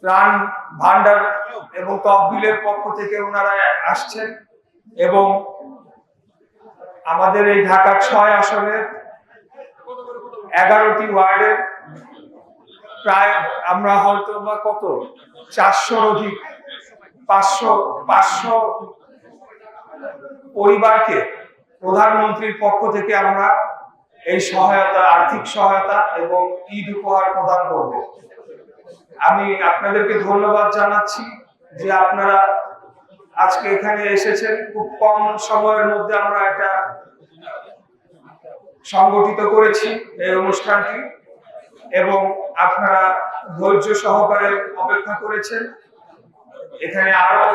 ত্রাণ ভান্ডার এবং তহবিলের পক্ষ থেকে ওনারা আসছেন এবং আমাদের এই ঢাকা ৬ আসনের 11টি ওয়ার্ডের প্রায় আমরা হয়তো বা কত 400-র অধিক 500 পরিবারকে প্রধানমন্ত্রীর পক্ষ থেকে আমরা এই সহায়তা, আর্থিক সহায়তা এবং ঈদ উপহার প্রদান করব। আমি আপনাদেরকে ধন্যবাদ জানাচ্ছি যে আপনারা আজকে এখানে এসেছেন। খুব কম সময়ের মধ্যে আমরা এটা সংগঠিত করেছি এই অনুষ্ঠানটি এবং আপনারা ধৈর্য সহকারে অপেক্ষা করেছেন। এখানে আরো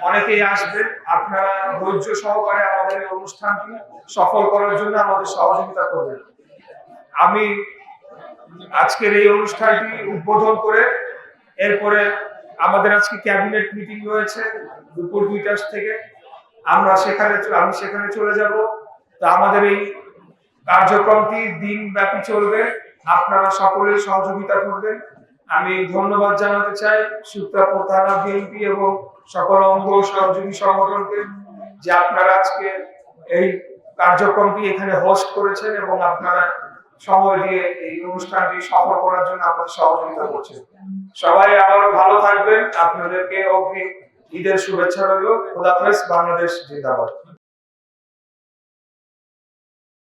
অনেকেই আসবে। আপনারা ধৈর্য সহকারে আমাদের এই অনুষ্ঠানটি সফল করার জন্য আমাদের সহযোগিতা করবেন। আমি আজকের এই অনুষ্ঠানটি উদ্বোধন করে এরপরে আমাদের আজকে ক্যাবিনেট মিটিং রয়েছে দুপুর 2টা থেকে। আমি সেখানে চলে যাব। তো আমাদের এই কার্যক্রমটি দিনব্যাপী চলবে। আপনারা সকলেই সহযোগিতা করবেন। আমি ধন্যবাদ জানাতে চাই সূত্রাপুর থানা বিএনপি এবং সকল অঙ্গ সহযোগী সংগঠনকে যে আপনারা আজকে এই কার্যক্রমটি এখানে হোস্ট করেছেন এবং আপনারা সময় দিয়ে এই অনুষ্ঠানটি সফল করার জন্য আমাদের সহযোগিতা করছেন। সবাই আবারও ভালো থাকবেন। আপনাদেরকে অগ্রিম ঈদের শুভেচ্ছা রইল। খোদা হাফেজ। বাংলাদেশ জিন্দাবাদ।